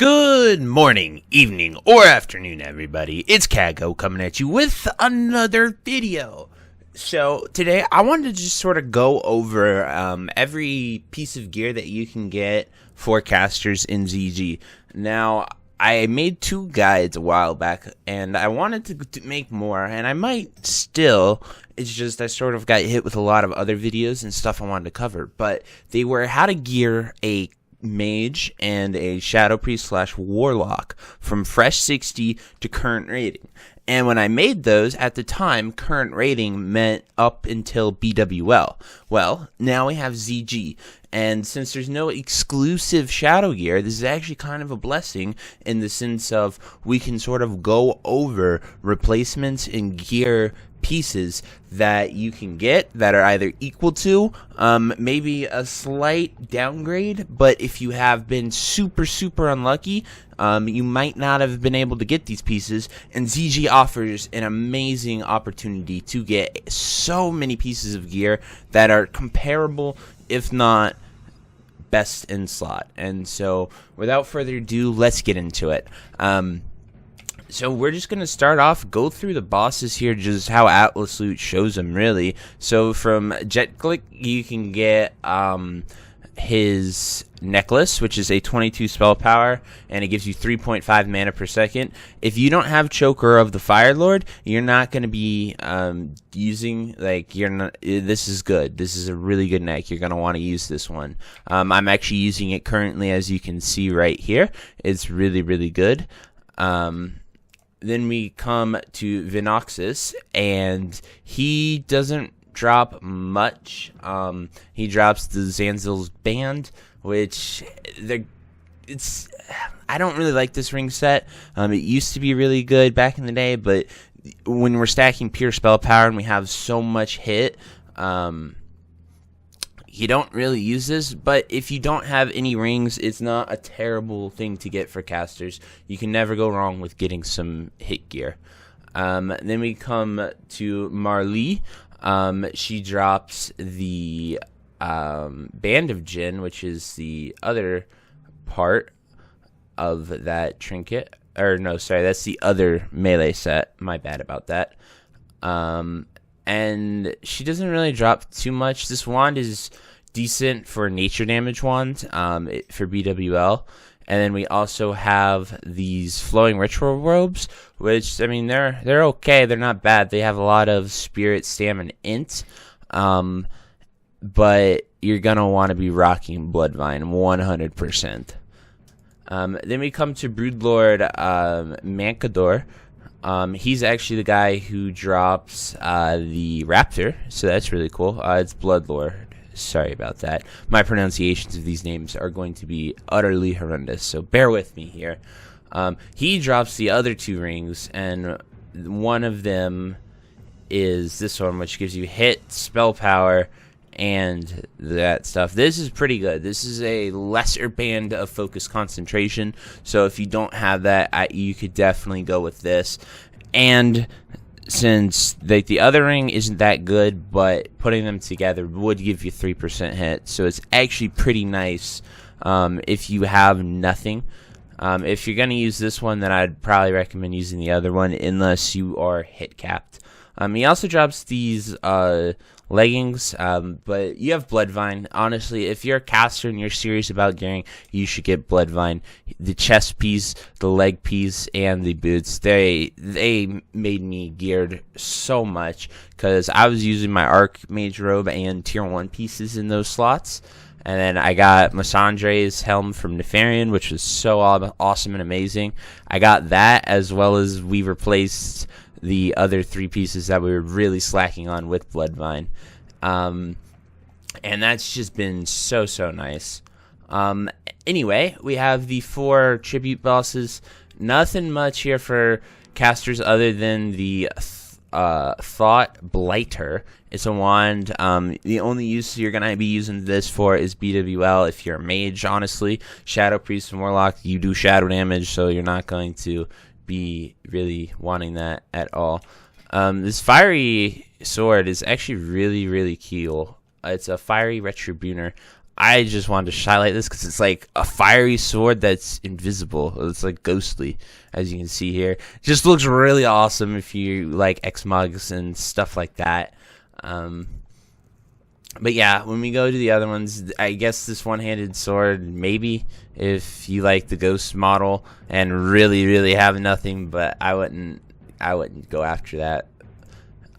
Good morning, evening, or afternoon, everybody. It's Kaghoe coming at you with another video. So today I wanted to just sort of go over every piece of gear that you can get for casters in ZG. Now, I made 2 guides a while back, and I wanted to make more, and I might still. It's just I sort of got hit with a lot of other videos and stuff I wanted to cover, but they were how to gear a Mage and a Shadow Priest / Warlock from fresh 60 to current rating. And when I made those, at the time, current rating meant up until BWL. Well, now we have ZG. And since there's no exclusive shadow gear, this is actually kind of a blessing in the sense of we can sort of go over replacements and gear pieces that you can get that are either equal to maybe a slight downgrade, but if you have been super unlucky, you might not have been able to get these pieces, and ZG offers an amazing opportunity to get so many pieces of gear that are comparable, if not best in slot. And so without further ado, let's get into it. So we're just going to start off, go through the bosses here, just how Atlas Loot shows them, really. So from Jet Click, you can get his necklace, which is a 22 spell power, and it gives you 3.5 mana per second. If you don't have Choker of the Fire Lord, you're not going to be using, this is good. This is a really good neck. You're going to want to use this one. I'm actually using it currently, as you can see right here. It's really good. Then we come to Vinoxus, and he doesn't drop much. He drops the Zanzil's Band, which I don't really like this ring set. It used to be really good back in the day, but when we're stacking pure spell power and we have so much hit, you don't really use this, but if you don't have any rings, it's not a terrible thing to get for casters. You can never go wrong with getting some hit gear. Then we come to Marley. She drops the Band of Jinn, which is the other part of that trinket. Or no, sorry, that's the other melee set. My bad about that. And she doesn't really drop too much. This wand is decent for nature damage wand for BWL. And then we also have these flowing ritual robes, which, I mean, they're okay. They're not bad. They have a lot of spirit, stamina, int. But you're going to want to be rocking Bloodvine 100%. Then we come to Broodlord Mankador. He's actually the guy who drops the Raptor, so that's really cool. It's Bloodlord. Sorry about that. My pronunciations of these names are going to be utterly horrendous, so bear with me here. He drops the other 2 rings, and one of them is this one, which gives you hit, spell power, and that stuff. This is pretty good. This is a lesser band of focus concentration, so if you don't have that, you could definitely go with this. And since the other ring isn't that good, but putting them together would give you 3% hit, so it's actually pretty nice if you have nothing. If you're going to use this one, then I'd probably recommend using the other one unless you are hit capped. He also drops these leggings, but you have Bloodvine. Honestly, if you're a caster and you're serious about gearing, you should get Bloodvine. The chest piece, the leg piece, and the boots, they made me geared so much because I was using my Archmage robe and tier 1 pieces in those slots. And then I got Missandre's helm from Nefarian, which was so awesome and amazing. I got that, as well as we replaced the other 3 pieces that we were really slacking on with Bloodvine. And that's just been so nice. Anyway, we have the 4 tribute bosses. Nothing much here for casters other than the Thought Blighter. It's a wand. The only use you're going to be using this for is BWL if you're a mage, honestly. Shadow Priest and Warlock, you do shadow damage, so you're not going to be really wanting that at all. This fiery sword is actually really cool. It's a fiery retribuner. I just wanted to highlight this because it's like a fiery sword that's invisible. It's like ghostly, as you can see here. Just looks really awesome if you like X-Mugs and stuff like that. But yeah, when we go to the other ones, I guess this one-handed sword, maybe, if you like the ghost model and really have nothing, but I wouldn't go after that.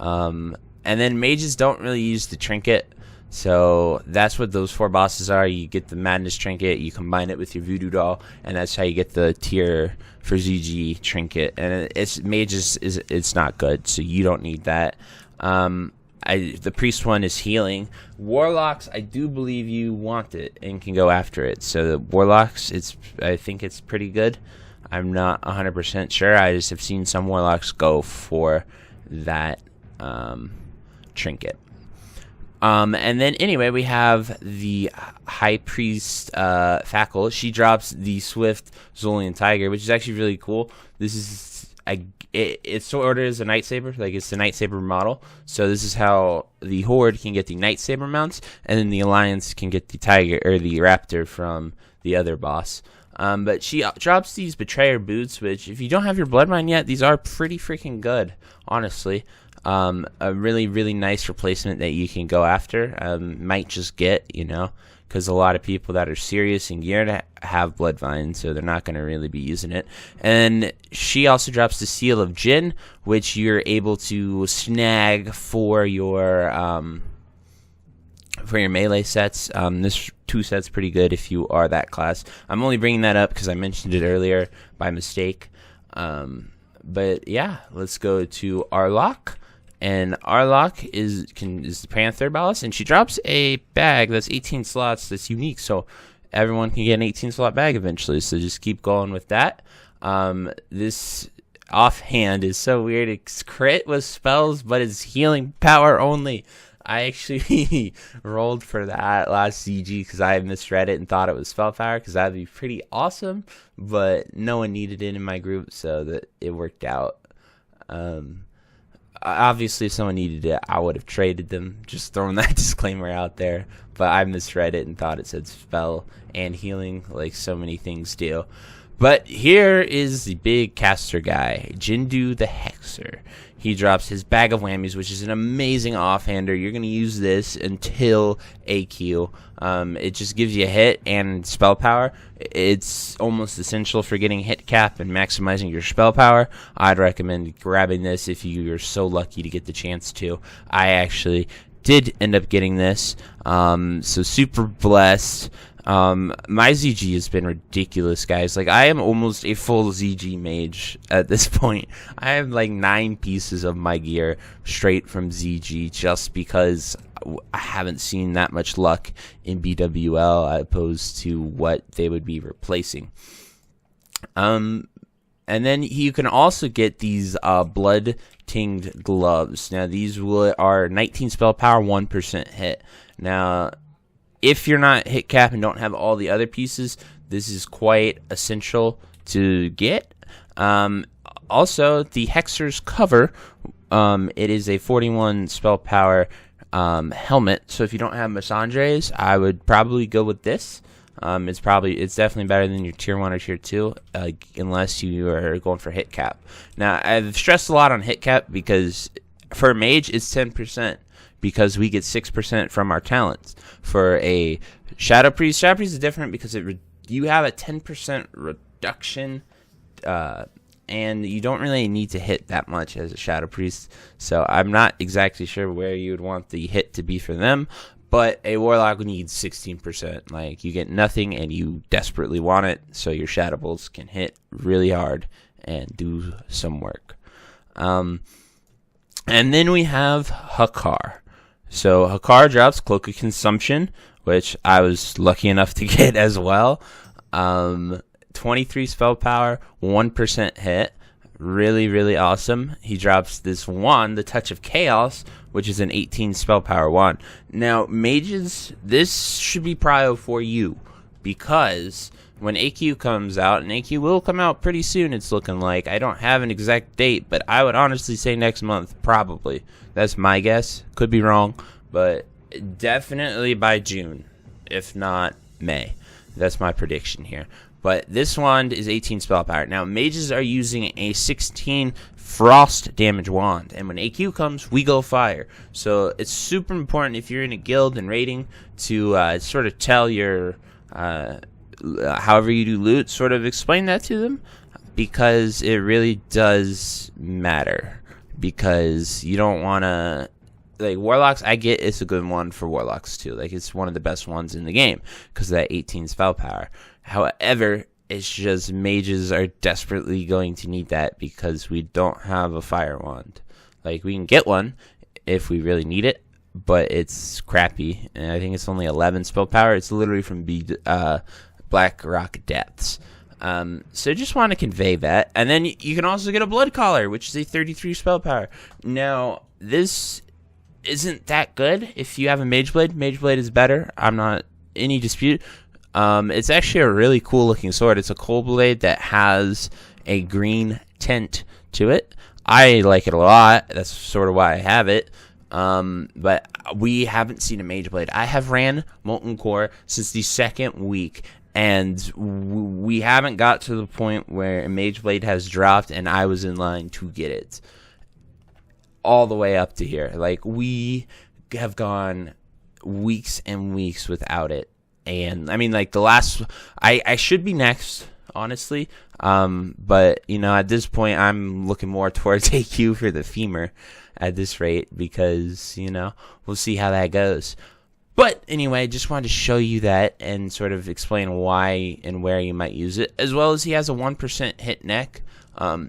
And then mages don't really use the trinket, so that's what those 4 bosses are. You get the Madness trinket, you combine it with your Voodoo doll, and that's how you get the tier for ZG trinket. And mages it's not good, so you don't need that. The priest one is healing. Warlocks, I do believe you want it and can go after it. So the warlocks, I think it's pretty good. I'm not 100% sure. I just have seen some warlocks go for that trinket. And then anyway, we have the high priest Fackle. She drops the Swift Zolian Tiger, which is actually really cool. This is it's sort of a lightsaber, like it's the lightsaber model. So this is how the Horde can get the lightsaber mounts, and then the Alliance can get the Tiger or the Raptor from the other boss. But she drops these Betrayer boots, which if you don't have your Bloodline yet, these are pretty freaking good, honestly. A really nice replacement that you can go after. Might just get, because a lot of people that are serious and geared have Bloodvine, so they're not going to really be using it. And she also drops the Seal of Jinn, which you're able to snag for your melee sets. This 2 set's pretty good if you are that class. I'm only bringing that up because I mentioned it earlier by mistake. But yeah, let's go to Warlock. And Warlock is the Panther Ballast, and she drops a bag that's 18 slots that's unique, so everyone can get an 18 slot bag eventually. So just keep going with that. This offhand is so weird. It's crit with spells, but it's healing power only. I actually rolled for that last CG because I misread it and thought it was spell power, because that'd be pretty awesome, but no one needed it in my group, so that it worked out. Obviously, if someone needed it, I would have traded them. Just throwing that disclaimer out there. But I misread it and thought it said spell and healing, like so many things do. But here is the big caster guy, Jindu the Hexer. He drops his Bag of Whammies, which is an amazing offhander. You're going to use this until AQ. It just gives you a hit and spell power. It's almost essential for getting hit cap and maximizing your spell power. I'd recommend grabbing this if you're so lucky to get the chance to. I actually did end up getting this, so super blessed. My ZG has been ridiculous, guys. Like, I am almost a full ZG mage at this point. I have like 9 pieces of my gear straight from ZG just because I haven't seen that much luck in BWL opposed to what they would be replacing. And then you can also get these Blood-Tinged Gloves. Now, these are 19 spell power, 1% hit. Now, if you're not hit cap and don't have all the other pieces, this is quite essential to get. Also, the Hexer's Cover, it is a 41 spell power helmet. So if you don't have Missandre's, I would probably go with this. It's definitely better than your tier 1 or tier 2, unless you are going for hit cap. Now, I've stressed a lot on hit cap because for mage, it's 10%. Because we get 6% from our talents. For a Shadow Priest is different because you have a 10% reduction, and you don't really need to hit that much as a Shadow Priest. So I'm not exactly sure where you would want the hit to be for them, but a Warlock needs 16%. Like, you get nothing and you desperately want it, so your Shadow Bolts can hit really hard and do some work. And then we have Hakar. So Hakar drops Cloak of Consumption, which I was lucky enough to get as well. 23 spell power, 1% hit. Really awesome. He drops this wand, the Touch of Chaos, which is an 18 spell power wand. Now, mages, this should be prio for you, because when AQ comes out, and AQ will come out pretty soon, it's looking like. I don't have an exact date, but I would honestly say next month, probably. That's my guess. Could be wrong, but definitely by June. if not May. That's my prediction here. But this wand is 18 spell power. Now, mages are using a 16 frost damage wand. And when AQ comes, we go fire. So it's super important if you're in a guild and raiding to sort of tell your, however you do loot, sort of explain that to them. Because it really does matter. Because you don't want to... Like, Warlocks, I get it's a good one for Warlocks, too. Like, it's one of the best ones in the game. Because of that 18 spell power. However, it's just mages are desperately going to need that because we don't have a fire wand. Like, we can get one if we really need it, but it's crappy. And I think it's only 11 spell power. It's literally from Black Rock Depths. So just want to convey that. And then you can also get a Blood Collar, which is a 33 spell power. Now, this isn't that good if you have a Mage Blade. Mage Blade is better. I'm not any dispute. It's actually a really cool looking sword. It's a cold blade that has a green tint to it. I like it a lot. That's sort of why I have it. But we haven't seen a Mage Blade. I have ran Molten Core since the second week, and we haven't got to the point where a Mage Blade has dropped and I was in line to get it. All the way up to here. Like, we have gone weeks and weeks without it. And I mean, like, the last, I should be next, honestly. But you know, at this point, I'm looking more towards AQ for the femur at this rate because, you know, we'll see how that goes. But anyway, just wanted to show you that and sort of explain why and where you might use it, as well as he has a 1% hit neck.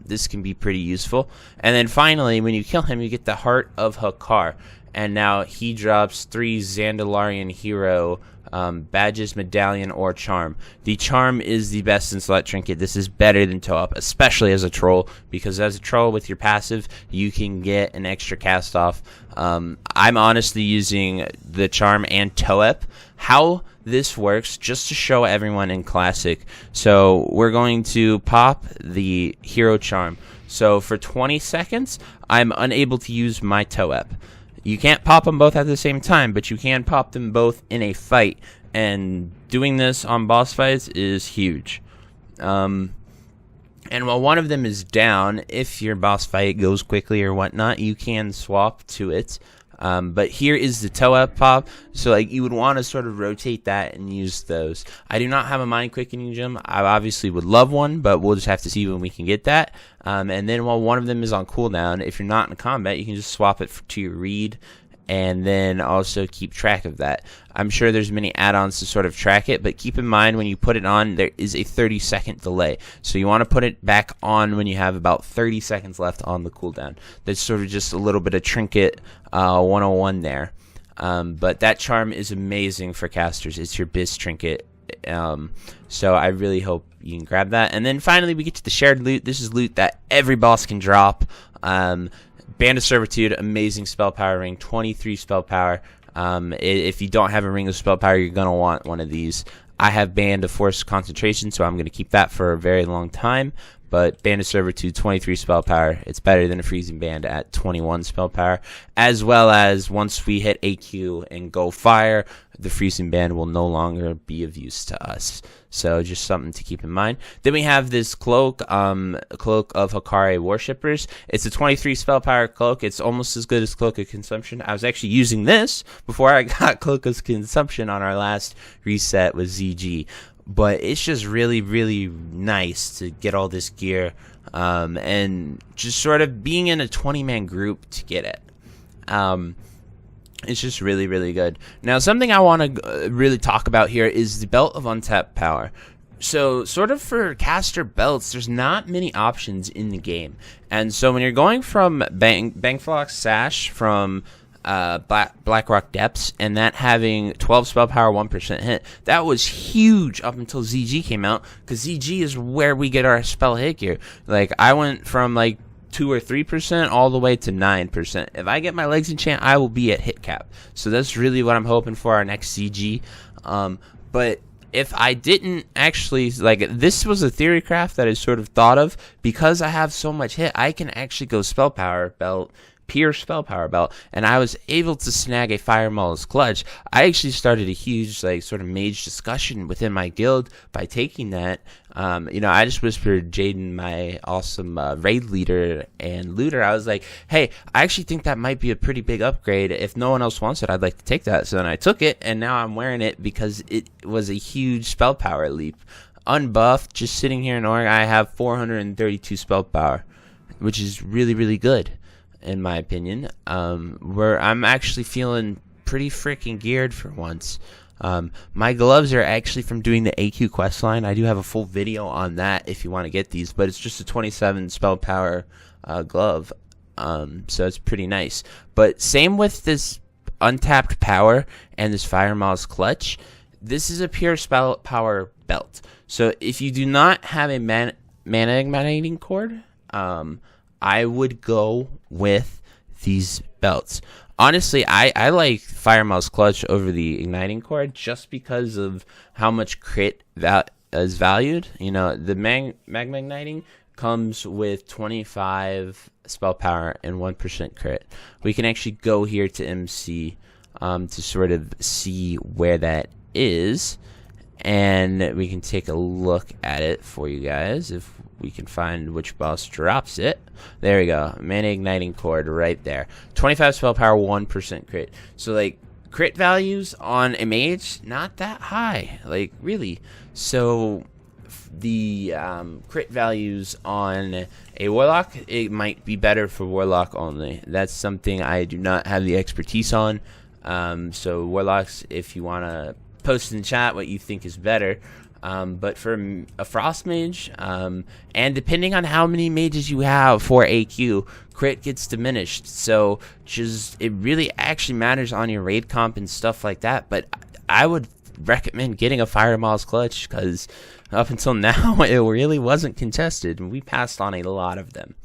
This can be pretty useful. And then finally, when you kill him, you get the Heart of Hakar. And now he drops 3 Zandalarian hero badges, medallion, or charm. The charm is the best in Select Trinket. This is better than Toe Up, especially as a troll, because as a troll with your passive, you can get an extra cast off. I'm honestly using the charm and Toe Up. How this works, just to show everyone in Classic. So we're going to pop the hero charm. So for 20 seconds, I'm unable to use my Toe Up. You can't pop them both at the same time, but you can pop them both in a fight. And doing this on boss fights is huge. And while one of them is down, if your boss fight goes quickly or whatnot, you can swap to it. But here is the Toe Up pop. So like you would want to sort of rotate that and use those. I do not have a Mind Quickening gem. I obviously would love one, but we'll just have to see when we can get that. And then while one of them is on cooldown, if you're not in combat, you can just swap it to your read and then also keep track of that. I'm sure there's many add-ons to sort of track it, but keep in mind when you put it on, there is a 30-second delay. So you want to put it back on when you have about 30 seconds left on the cooldown. That's sort of just a little bit of Trinket 101 there. But that charm is amazing for casters. It's your Biz Trinket. So I really hope you can grab that. And then finally we get to the shared loot. This is loot that every boss can drop. Band of Servitude, amazing spell power ring, 23 spell power. If you don't have a ring of spell power, you're going to want one of these. I have Band of Force Concentration, so I'm going to keep that for a very long time. But Band of Servitude, 23 spell power. It's better than a Freezing Band at 21 spell power. As well as once we hit AQ and go fire, the Freezing Band will no longer be of use to us. So just something to keep in mind. Then we have this cloak, Cloak of Hakare Worshippers. It's a 23 spell power cloak. It's almost as good as Cloak of Consumption. I was actually using this before I got Cloak of Consumption on our last reset with ZG. But it's just really, really nice to get all this gear and just sort of being in a 20-man group to get it. It's just really, really good. Now, something I want to really talk about here is the Belt of Untapped Power. So, sort of for caster belts, there's not many options in the game. And so when you're going from Bangflock Sash from Blackrock Depths, and that having 12 spell power, 1% hit, that was huge up until ZG came out, because ZG is where we get our spell hit gear. Like, I went from like 2 or 3% all the way to 9%. If I get my legs enchant, I will be at hit cap. So that's really what I'm hoping for our next CG. But if I didn't actually, like, this was a theory craft that I sort of thought of, because I have so much hit, I can actually go spell power belt, pure spell power belt, and I was able to snag a Fire Maul's Clutch. I actually started a huge like sort of mage discussion within my guild by taking that. You know, I just whispered Jaden, my awesome raid leader and looter. I was like, hey, I actually think that might be a pretty big upgrade. If no one else wants it, I'd like to take that. So then I took it, and now I'm wearing it because it was a huge spell power leap. Unbuffed, just sitting here in Oregon, I have 432 spell power, which is really, really good, in my opinion. Where I'm actually feeling pretty freaking geared for once. My gloves are actually from doing the AQ quest line. I do have a full video on that if you want to get these, but it's just a 27 spell power glove, so it's pretty nice. But same with this untapped power and this Fire Maul's Clutch. This is a pure spell power belt. So if you do not have a mana igniting cord, I would go with these belts. Honestly, I like Fire Maul's Clutch over the igniting cord just because of how much crit is valued. You know, the magma igniting comes with 25 spell power and 1% crit. We can actually go here to MC to sort of see where that is, and we can take a look at it for you guys if we can find which boss drops it. There we go. Mana igniting cord right there. 25 spell power, 1% crit. So like crit values on a mage, not that high. Like really. So the crit values on a warlock, it might be better for warlock only. That's something I do not have the expertise on. So warlocks, if you want to post in the chat what you think is better. But for a frost mage, and depending on how many mages you have for AQ, crit gets diminished. So just it really actually matters on your raid comp and stuff like that. But I would recommend getting a Fire Maul's Clutch because up until now it really wasn't contested, and we passed on a lot of them.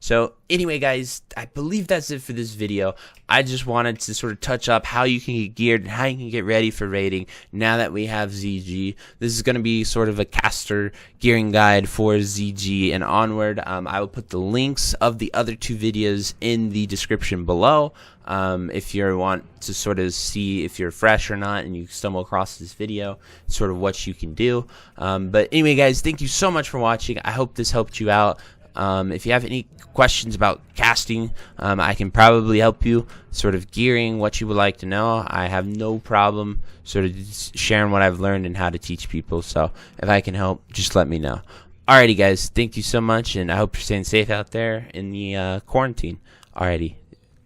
So anyway, guys, I believe that's it for this video. I just wanted to sort of touch up how you can get geared and how you can get ready for raiding now that we have ZG. This is going to be sort of a caster gearing guide for ZG and onward. I will put the links of the other two videos in the description below. If you want to sort of see if you're fresh or not and you stumble across this video, sort of what you can do. But anyway, guys, thank you so much for watching. I hope this helped you out. If you have any questions about casting, I can probably help you sort of gearing what you would like to know. I have no problem sort of sharing what I've learned and how to teach people. So if I can help, just let me know. Alrighty, guys, thank you so much, and I hope you're staying safe out there in the quarantine. Alrighty,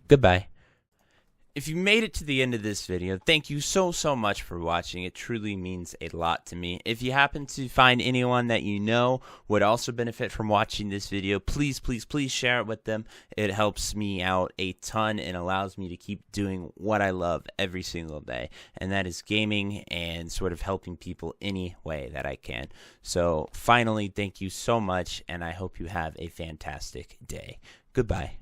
goodbye. If you made it to the end of this video, thank you so much for watching. It truly means a lot to me. If you happen to find anyone that you know would also benefit from watching this video, please share it with them. It helps me out a ton and allows me to keep doing what I love every single day, and that is gaming and sort of helping people any way that I can. So finally, thank you so much, and I hope you have a fantastic day. Goodbye.